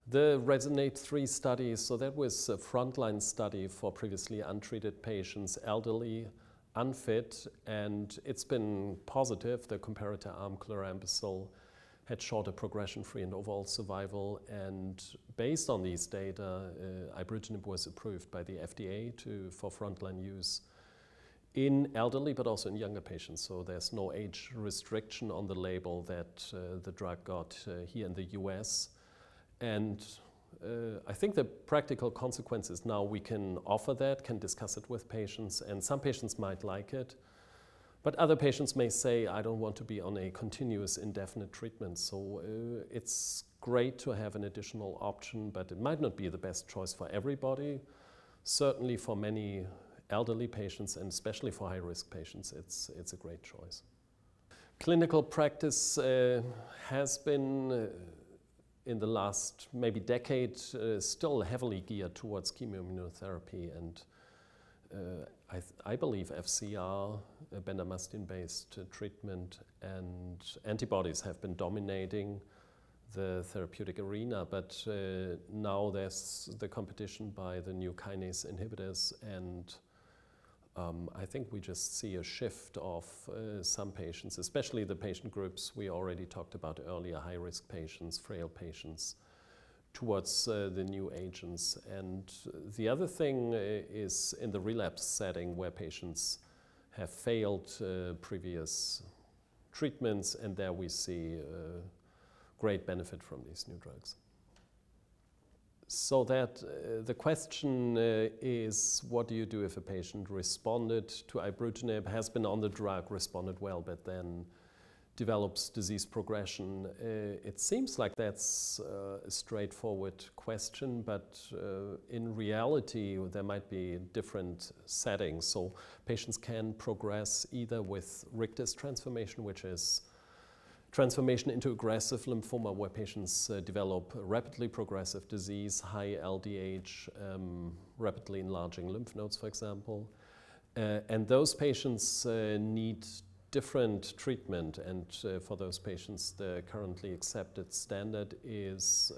The RESONATE-3 study, so that was a frontline study for previously untreated patients, elderly, unfit, and it's been positive. The comparator arm, chlorambucil, had shorter progression-free and overall survival, and based on these data, ibrutinib was approved by the FDA for frontline use in elderly but also in younger patients. So there's no age restriction on the label that the drug got here in the US. And I think the practical consequences now we can offer that, can discuss it with patients, and some patients might like it. But other patients may say, I don't want to be on a continuous indefinite treatment. So it's great to have an additional option, but it might not be the best choice for everybody. Certainly for many elderly patients, and especially for high-risk patients, it's a great choice. Clinical practice has been, in the last maybe decade, still heavily geared towards chemoimmunotherapy, and I believe FCR, bendamustine-based treatment, and antibodies have been dominating the therapeutic arena, but now there's the competition by the new kinase inhibitors, and I think we just see a shift of some patients, especially the patient groups we already talked about earlier, high-risk patients, frail patients, towards the new agents. And the other thing is in the relapse setting where patients have failed previous treatments, and there we see great benefit from these new drugs. So that the question is, what do you do if a patient responded to ibrutinib, has been on the drug, responded well, but then develops disease progression? It seems like that's a straightforward question, but in reality, there might be different settings. So patients can progress either with Richter's transformation, which is transformation into aggressive lymphoma, where patients develop rapidly progressive disease, high LDH, rapidly enlarging lymph nodes, for example. And those patients need different treatment, and for those patients, the currently accepted standard is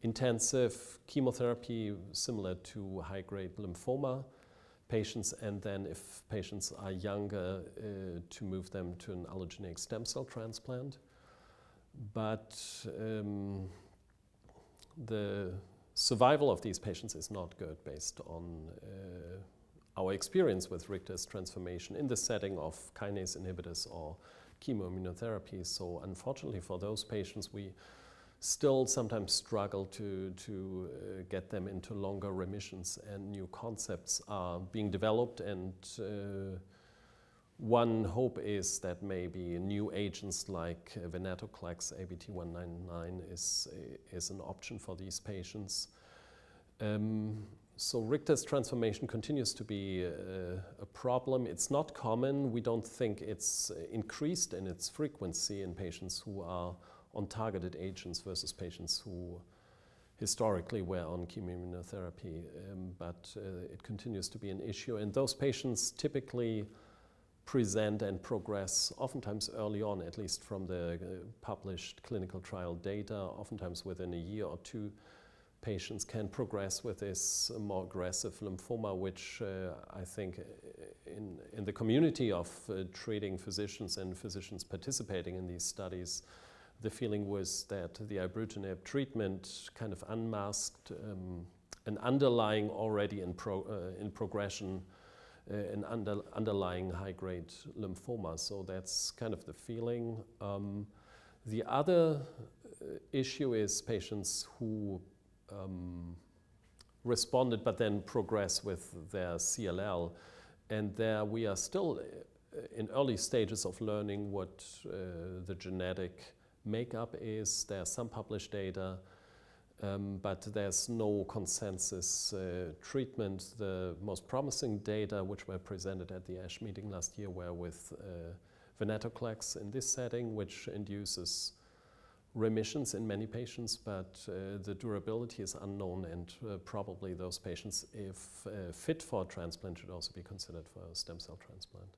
intensive chemotherapy, similar to high-grade lymphoma patients, and then if patients are younger, to move them to an allogeneic stem cell transplant. But the survival of these patients is not good based on our experience with Richter's transformation in the setting of kinase inhibitors or chemoimmunotherapy. So unfortunately for those patients, we still sometimes struggle to get them into longer remissions, and new concepts are being developed, and one hope is that maybe new agents like venetoclax, ABT-199 is an option for these patients. So Richter's transformation continues to be a problem. It's not common. We don't think it's increased in its frequency in patients who are on targeted agents versus patients who historically were on chemoimmunotherapy, but it continues to be an issue. And those patients typically present and progress oftentimes early on, at least from the published clinical trial data. Oftentimes within a year or two, patients can progress with this more aggressive lymphoma, which I think in the community of treating physicians and physicians participating in these studies, the feeling was that the ibrutinib treatment kind of unmasked an underlying already in progression, an underlying high-grade lymphoma. So that's kind of the feeling. The other issue is patients who responded but then progress with their CLL, and there we are still in early stages of learning what the genetic makeup is. There's some published data, but there's no consensus treatment. The most promising data which were presented at the ASH meeting last year were with venetoclax in this setting, which induces remissions in many patients, but the durability is unknown, and probably those patients, if fit for transplant, should also be considered for a stem cell transplant.